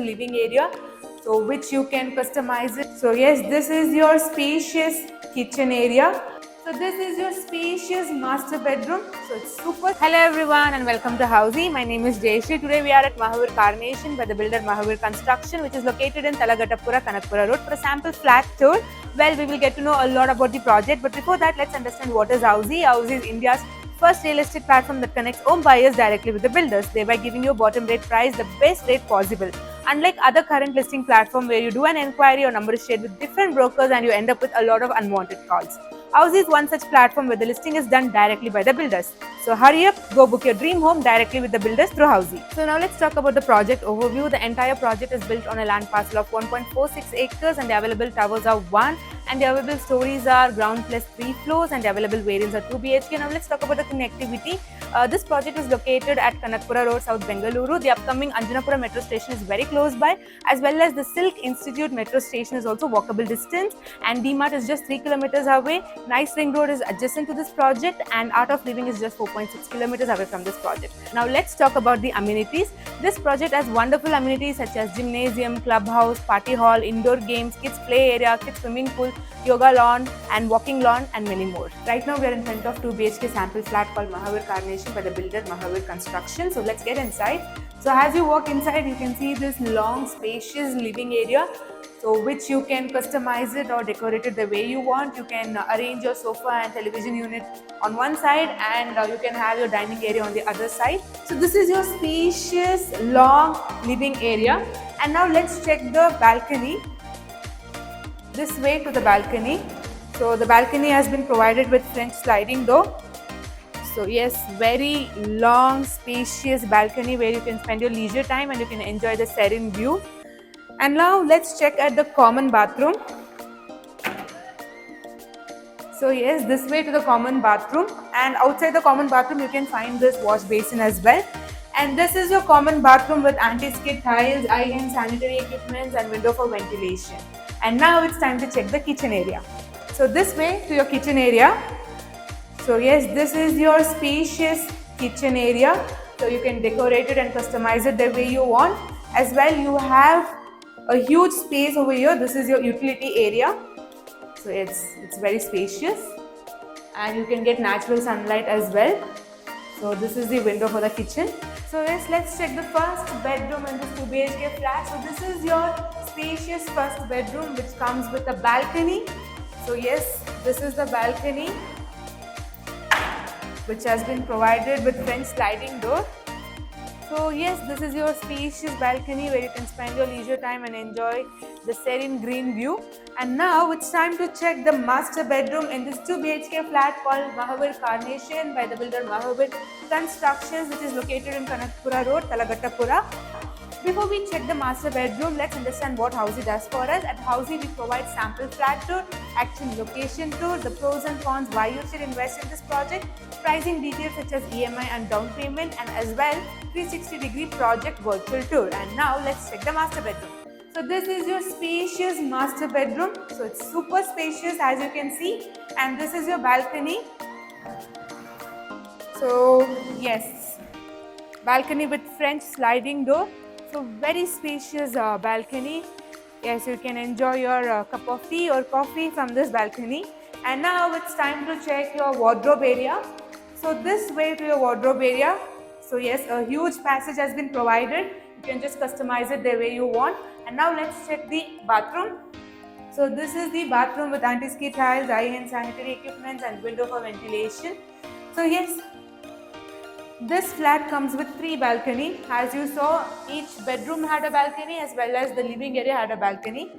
living area, so which you can customize it. So yes, this is your spacious kitchen area. So this is your spacious master bedroom. So it's super. Hello everyone and welcome to Housey. My name is Jayashree. Today we are at Mahavir Carnation by the builder Mahavir Construction, which is located in Talagattappura, Kanakpura Road, for a sample flat tour. Well, we will get to know a lot about the project, but before that, let's understand what is Housey. Housey is India's first real estate platform that connects home buyers directly with the builders, thereby giving you a bottom rate price, the best rate possible. Unlike other current listing platform where you do an inquiry, your number is shared with different brokers and you end up with a lot of unwanted calls. Housey is one such platform where the listing is done directly by the builders. So hurry up, go book your dream home directly with the builders through Housey. So now let's talk about the project overview. The entire project is built on a land parcel of 1.46 acres and the available towers are 1 and the available stories are ground plus 3 floors and the available variants are 2 BHK. Now let's talk about the connectivity. This project is located at Kanakpura Road, South Bengaluru. The upcoming Anjanapura metro station is very close by, as well as the Silk Institute metro station is also walkable distance, and DMart is just 3 kilometers away. Nice Ring Road is adjacent to this project, and Art of Living is just 4.6 kilometers away from this project. Now let's talk about the amenities. This project has wonderful amenities such as gymnasium, clubhouse, party hall, indoor games, kids play area, kids swimming pool, yoga lawn and walking lawn, and many more. Right now we are in front of 2 BHK sample flat called Mahavir Carnation by the builder Mahavir Construction. So let's get inside. So as you walk inside, you can see this long spacious living area, so which you can customize it or decorate it the way you want. You can arrange your sofa and television unit on one side, and you can have your dining area on the other side. So this is your spacious long living area. And now let's check the balcony. This way to the balcony. So the balcony has been provided with French sliding door. So yes, very long spacious balcony where you can spend your leisure time and you can enjoy the serene view. And now let's check at the common bathroom. So yes, this way to the common bathroom, and outside the common bathroom you can find this wash basin as well. And this is your common bathroom with anti-skid tiles, high-end sanitary equipment and window for ventilation. And now it's time to check the kitchen area. So this way to your kitchen area. So yes, this is your spacious kitchen area. So you can decorate it and customize it the way you want. As well, you have a huge space over here. This is your utility area. So it's very spacious and you can get natural sunlight as well. So this is the window for the kitchen. So yes, let's check the first bedroom in this 2 BHK flat. So this is your spacious first bedroom which comes with a balcony. So yes, this is the balcony which has been provided with French sliding door. So yes, this is your spacious balcony where you can spend your leisure time and enjoy the serene green view. And now it's time to check the master bedroom in this 2 BHK flat called Mahavir Carnation by the builder Mahavir Constructions, which is located in Kanakpura Road, Talagattappura. Before we check the master bedroom, let's understand what Housey does for us. At Housey, we provide sample flat tour, actual location tour, the pros and cons, why you should invest in this project, pricing details such as EMI and down payment, and as well 360-degree project virtual tour. And now let's check the master bedroom. So this is your spacious master bedroom. So it's super spacious as you can see, and this is your balcony. So yes, balcony with French sliding door. So very spacious balcony. Yes, you can enjoy your cup of tea or coffee from this balcony. And now it's time to check your wardrobe area. So this way to your wardrobe area. So yes, a huge passage has been provided. You can just customize it the way you want. And now let's check the bathroom. So this is the bathroom with anti-skid tiles, high-end sanitary equipment and window for ventilation. So yes, this flat comes with 3 balcony. As you saw, each bedroom had a balcony as well as the living area had a balcony.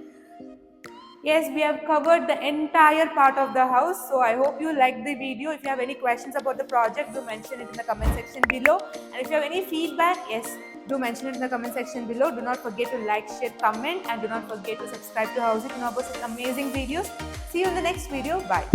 Yes, we have covered the entire part of the house. So I hope you liked the video. If you have any questions about the project, do mention it in the comment section below. And if you have any feedback, yes, do mention it in the comment section below. Do not forget to like, share, comment, and do not forget to subscribe to Housey to know about such amazing videos. See you in the next video. Bye.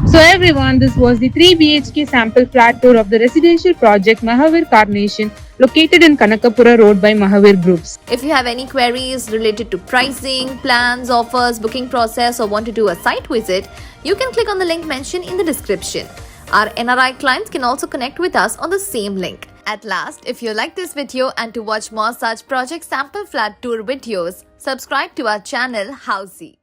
So everyone, this was the 3 BHK sample flat tour of the residential project Mahavir Carnation, located in Kanakapura Road by Mahavir Groups. If you have any queries related to pricing, plans, offers, booking process, or want to do a site visit, you can click on the link mentioned in the description. Our NRI clients can also connect with us on the same link. At last, if you like this video and to watch more such project sample flat tour videos, subscribe to our channel Housey.